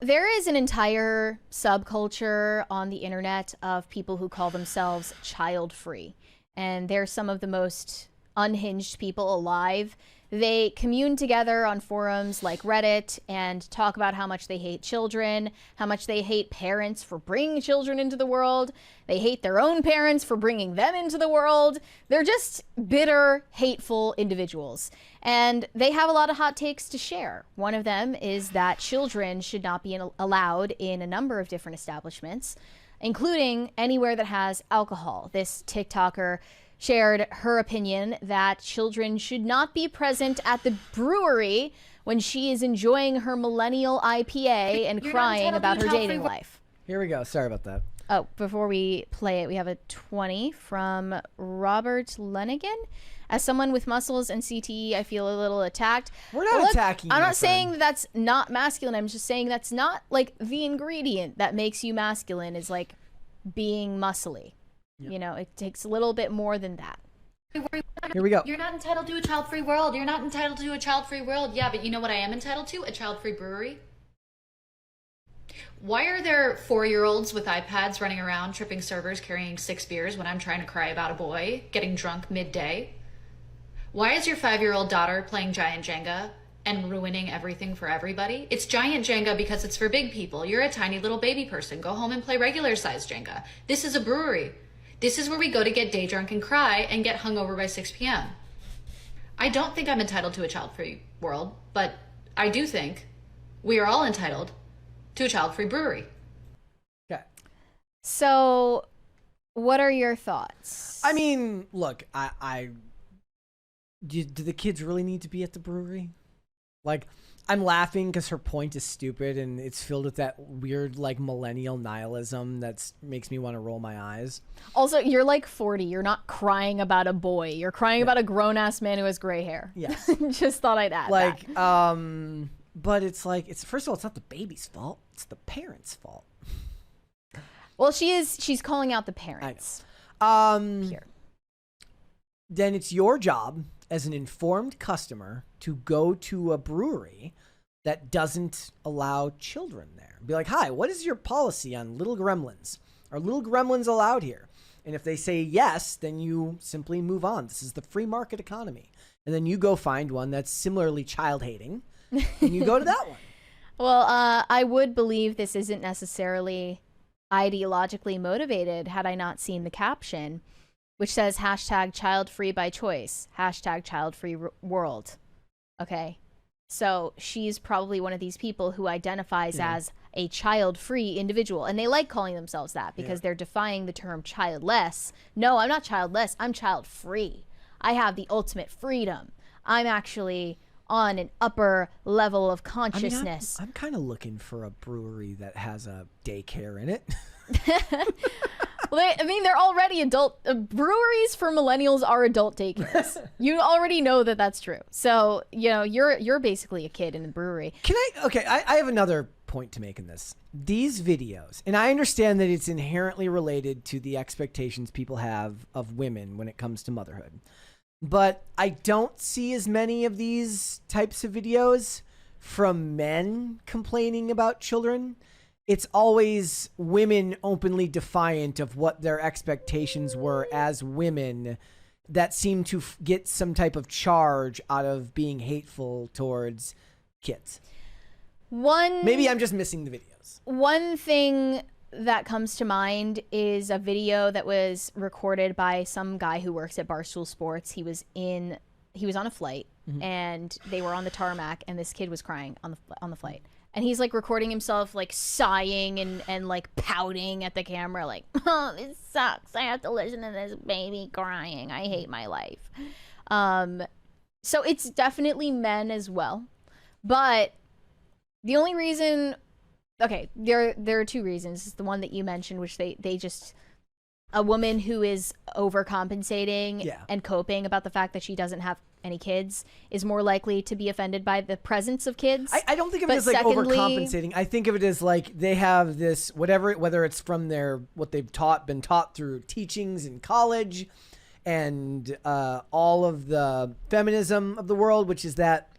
there is an entire subculture on the internet of people who call themselves child-free. And they're some of the most unhinged people alive. They commune together on forums like Reddit and talk about how much they hate children, how much they hate parents for bringing children into the world. They hate their own parents for bringing them into the world. They're just bitter, hateful individuals. And they have a lot of hot takes to share. One of them is that children should not be allowed in a number of different establishments, including anywhere that has alcohol. This TikToker shared her opinion that children should not be present at the brewery when she is enjoying her millennial IPA and crying about her dating life. Here we go. Sorry about that. Oh, before we play it, we have a 20 from Robert Lenigan. As someone with muscles and CTE, I feel a little attacked. We're not attacking you, I'm my not saying friend. that's not masculine. I'm just saying that's not like the ingredient that makes you masculine is like being muscly. Yep. You know, it takes a little bit more than that. Here we go. You're not entitled to a child-free world. You're not entitled to a child-free world. Yeah, but you know what I am entitled to? A child-free brewery. Why are there 4-year-olds with iPads running around, tripping servers, carrying 6 beers when I'm trying to cry about a boy, getting drunk midday? Why is your 5-year-old daughter playing giant Jenga and ruining everything for everybody? It's giant Jenga because it's for big people. You're a tiny little baby person. Go home and play regular-sized Jenga. This is a brewery. This is where we go to get day drunk and cry and get hungover by 6 p.m. I don't think I'm entitled to a child-free world, but I do think we are all entitled to a child-free brewery. Okay. So, what are your thoughts? I mean, look, do the kids really need to be at the brewery? Like, I'm laughing because her point is stupid and it's filled with that weird, like, millennial nihilism that makes me want to roll my eyes. Also, you're like 40. You're not crying about a boy. You're crying about a grown-ass man who has gray hair. Yes. Just thought I'd add like, that. But it's like, first of all, it's not the baby's fault. It's the parents' fault. Well, she's calling out the parents. I know. Here. Then it's your job as an informed customer to go to a brewery that doesn't allow children there. Be like, hi, what is your policy on little gremlins? Are little gremlins allowed here? And if they say yes, then you simply move on. This is the free market economy. And then you go find one that's similarly child-hating, and you go to that one. Well, I would believe this isn't necessarily ideologically motivated had I not seen the caption, which says hashtag child-free by choice, hashtag child-free world. Okay. So she's probably one of these people who identifies as a child-free individual. And they like calling themselves that because they're defying the term childless. No, I'm not childless. I'm child-free. I have the ultimate freedom. I'm actually on an upper level of consciousness. I mean, I'm kind of looking for a brewery that has a daycare in it. Well, they're already adult. Breweries for millennials are adult daycares. You already know that that's true. So, you know, you're basically a kid in the brewery. I have another point to make in this. These videos, and I understand that it's inherently related to the expectations people have of women when it comes to motherhood. But I don't see as many of these types of videos from men complaining about children. It's always women openly defiant of what their expectations were as women that seem to get some type of charge out of being hateful towards kids. Maybe I'm just missing the videos. One thing that comes to mind is a video that was recorded by some guy who works at Barstool Sports. He was on a flight and they were on the tarmac and this kid was crying on the flight. And he's like recording himself like sighing and like pouting at the camera like, oh, this sucks. I have to listen to this baby crying. I hate my life. So it's definitely men as well. But the only reason, okay, there are two reasons. It's the one that you mentioned, which they just, a woman who is overcompensating and coping about the fact that she doesn't have any kids is more likely to be offended by the presence of kids. I don't think of it as like overcompensating. I think of it as like they have this whether it's from their what they've been taught through teachings in college and all of the feminism of the world, which is that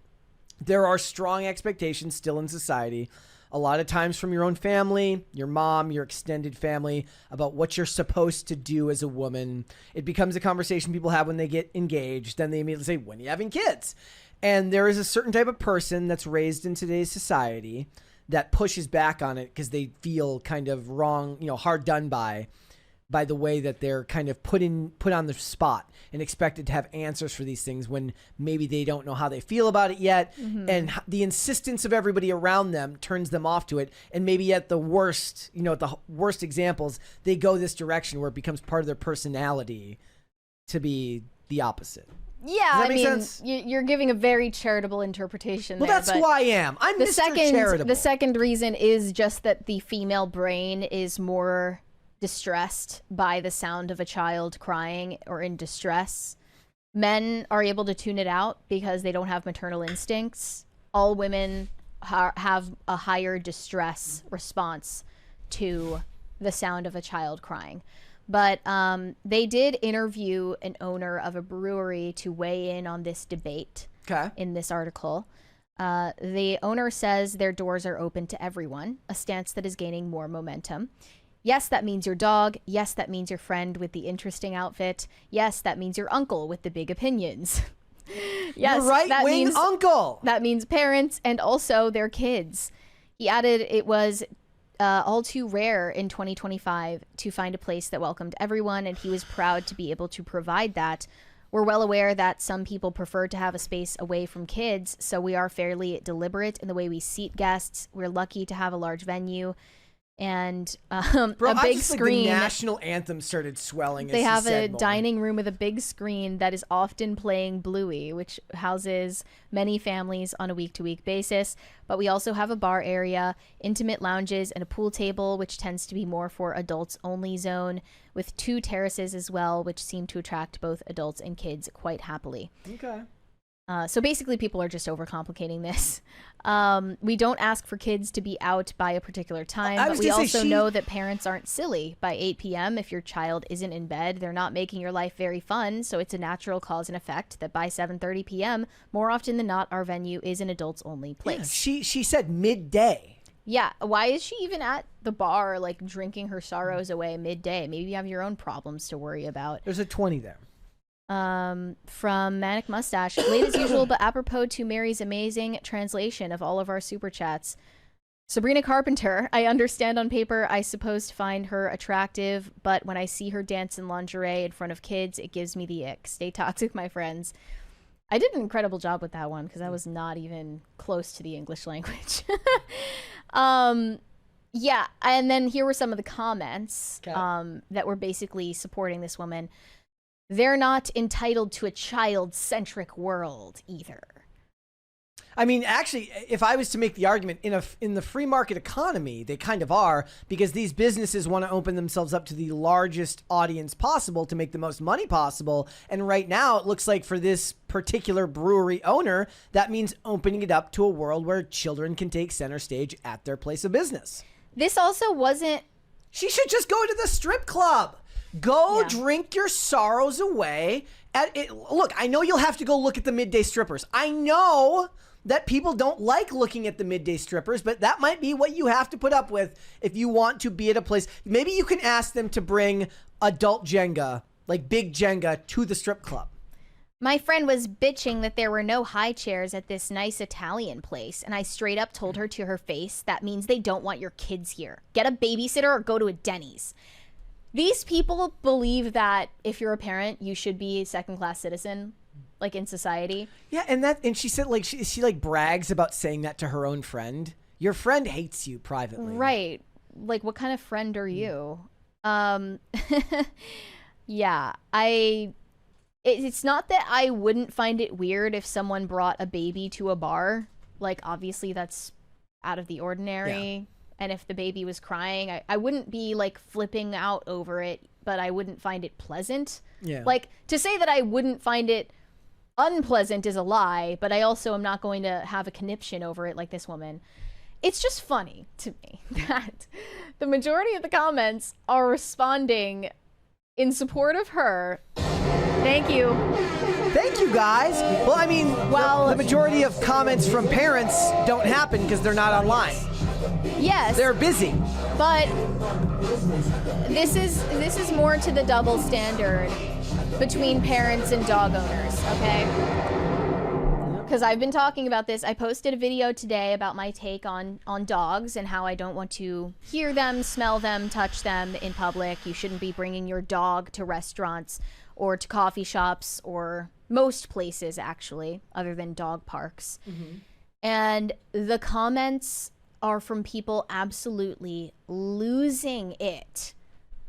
there are strong expectations still in society a lot of times from your own family, your mom, your extended family, about what you're supposed to do as a woman. It becomes a conversation people have when they get engaged. Then they immediately say, when are you having kids? And there is a certain type of person that's raised in today's society that pushes back on it because they feel kind of wrong, hard done by the way that they're kind of put on the spot and expected to have answers for these things when maybe they don't know how they feel about it yet. And the insistence of everybody around them turns them off to it. And maybe at the worst, at the worst examples, they go this direction where it becomes part of their personality to be the opposite. Yeah, I mean, you're giving a very charitable interpretation there. Well, that's who I am. I'm Mr. Charitable. The second reason is just that the female brain is more distressed by the sound of a child crying or in distress. Men are able to tune it out because they don't have maternal instincts. All women have a higher distress response to the sound of a child crying. But they did interview an owner of a brewery to weigh in on this debate in this article. The owner says their doors are open to everyone, a stance that is gaining more momentum. Yes, that means your dog. Yes, that means your friend with the interesting outfit. Yes, that means your uncle with the big opinions. Yes, your right-wing uncle. That means parents and also their kids. He added it was all too rare in 2025 to find a place that welcomed everyone, and he was proud to be able to provide that. We're well aware that some people prefer to have a space away from kids, so we are fairly deliberate in the way we seat guests. We're lucky to have a large venue and Bro, a big screen. Like the national anthem started swelling. They have a dining room with a big screen that is often playing Bluey, which houses many families on a week-to-week basis. But we also have a bar area, intimate lounges, and a pool table, which tends to be more for adults-only zone, with 2 terraces as well, which seem to attract both adults and kids quite happily. Okay. So basically, people are just overcomplicating this. We don't ask for kids to be out by a particular time, but we also know that parents aren't silly. By 8 p.m., if your child isn't in bed, they're not making your life very fun, so it's a natural cause and effect that by 7:30 p.m., more often than not, our venue is an adults-only place. Yeah, she said midday. Yeah, why is she even at the bar, like, drinking her sorrows away midday? Maybe you have your own problems to worry about. There's a 20 there. From Manic Mustache, late as usual, but apropos to Mary's amazing translation of all of our super chats. Sabrina Carpenter, I understand on paper, I suppose to find her attractive, but when I see her dance in lingerie in front of kids, it gives me the ick. Stay toxic, my friends. I did an incredible job with that one because I was not even close to the English language. Yeah, and then here were some of the comments that were basically supporting this woman. They're not entitled to a child-centric world either. I mean, actually, if I was to make the argument, in the free market economy, they kind of are, because these businesses want to open themselves up to the largest audience possible to make the most money possible. And right now, it looks like for this particular brewery owner, that means opening it up to a world where children can take center stage at their place of business. This also wasn't... She should just go to the strip club. Go drink your sorrows away. Look, I know you'll have to go look at the midday strippers. I know that people don't like looking at the midday strippers, but that might be what you have to put up with if you want to be at a place. Maybe you can ask them to bring adult Jenga, like big Jenga, to the strip club. My friend was bitching that there were no high chairs at this nice Italian place, and I straight up told her to her face, that means they don't want your kids here. Get a babysitter or go to a Denny's. These people believe that if you're a parent, you should be a second-class citizen, like in society. Yeah, and she said, like, she like brags about saying that to her own friend. Your friend hates you privately. Right. Like, what kind of friend are you? Yeah, it's not that I wouldn't find it weird if someone brought a baby to a bar. Like, obviously that's out of the ordinary. Yeah. And if the baby was crying, I wouldn't be like flipping out over it, but I wouldn't find it pleasant. Yeah. Like, to say that I wouldn't find it unpleasant is a lie, but I also am not going to have a conniption over it like this woman. It's just funny to me that the majority of the comments are responding in support of her. Thank you. Thank you, guys. Well, I mean, the majority of comments from parents don't happen because they're not online. Yes. They're busy. But this is more to the double standard between parents and dog owners, okay? Because I've been talking about this. I posted a video today about my take on dogs and how I don't want to hear them, smell them, touch them in public. You shouldn't be bringing your dog to restaurants or to coffee shops or most places, actually, other than dog parks. Mm-hmm. And the comments are from people absolutely losing it.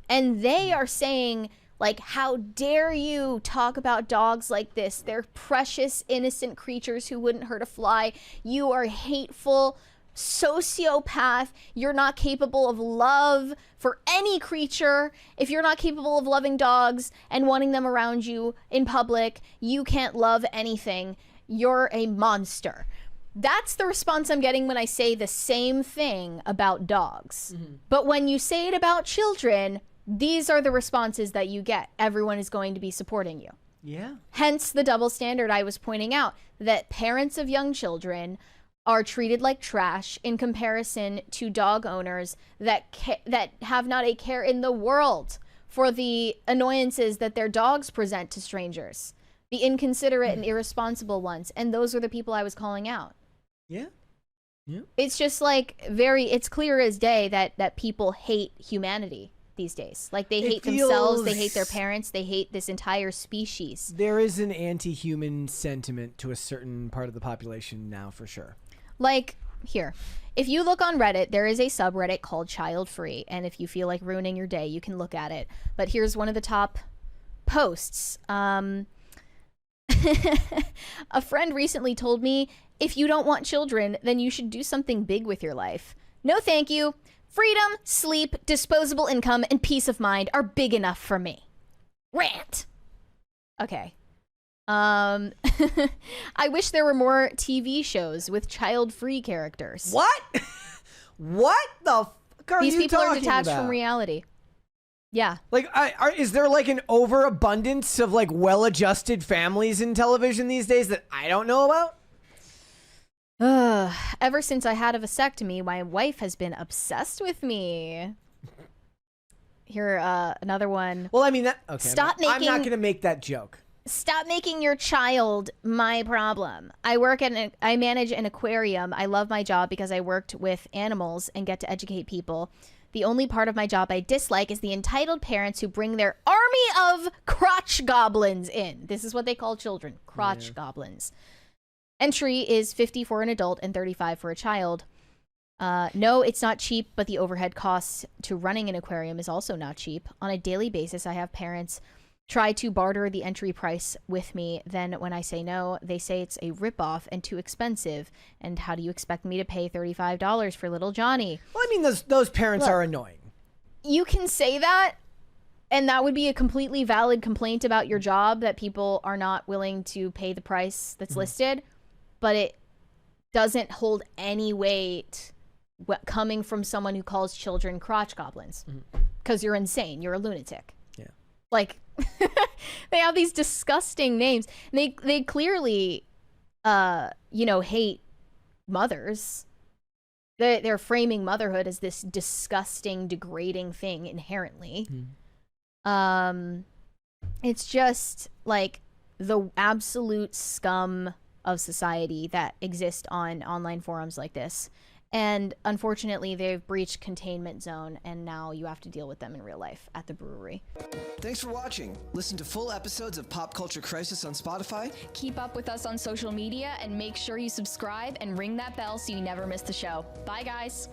And they are saying, like, how dare you talk about dogs like this? They're precious, innocent creatures who wouldn't hurt a fly. You are hateful, sociopath. You're not capable of love for any creature. If you're not capable of loving dogs and wanting them around you in public, you can't love anything. You're a monster. That's the response I'm getting when I say the same thing about dogs. Mm-hmm. But when you say it about children, these are the responses that you get. Everyone is going to be supporting you. Yeah. Hence the double standard I was pointing out, that parents of young children are treated like trash in comparison to dog owners that have not a care in the world for the annoyances that their dogs present to strangers, the inconsiderate and irresponsible ones. And those are the people I was calling out. Yeah. Yeah. It's just like it's clear as day that people hate humanity these days. Like they hate themselves, they hate their parents, they hate this entire species. There is an anti-human sentiment to a certain part of the population now, for sure. Like, here, if you look on Reddit, there is a subreddit called Child Free, and if you feel like ruining your day, you can look at it. But here's one of the top posts. A friend recently told me, if you don't want children, then you should do something big with your life. No thank you. Freedom, sleep, disposable income, and peace of mind are big enough for me. Rant. Okay. I wish there were more TV shows with child-free characters. What? What the fuck are These you people are talking detached about? from reality. Yeah. Like, is there like an overabundance of like well-adjusted families in television these days that I don't know about? Ever since I had a vasectomy, my wife has been obsessed with me. Here, another one. Well, I mean that. Okay. I'm not gonna make that joke. Stop making your child my problem. I manage an aquarium. I love my job because I worked with animals and get to educate people. The only part of my job I dislike is the entitled parents who bring their army of crotch goblins in. This is what they call children, crotch goblins. Entry is $50 for an adult and $35 for a child. No, it's not cheap, but the overhead costs to running an aquarium is also not cheap. On a daily basis, I have parents try to barter the entry price with me. Then when I say no, they say it's a ripoff and too expensive. And how do you expect me to pay $35 for little Johnny? Well, I mean, those parents are annoying. You can say that, and that would be a completely valid complaint about your job, that people are not willing to pay the price that's listed. But it doesn't hold any weight coming from someone who calls children crotch goblins. Because you're insane. You're a lunatic. Yeah. Like, they have these disgusting names. They clearly, hate mothers. They're framing motherhood as this disgusting, degrading thing inherently. It's just, like, the absolute scum of society that exist on online forums like this. And unfortunately, they've breached containment zone, and now you have to deal with them in real life at the brewery. Thanks for watching. Listen to full episodes of Pop Culture Crisis on Spotify. Keep up with us on social media, and make sure you subscribe and ring that bell so you never miss the show. Bye, guys.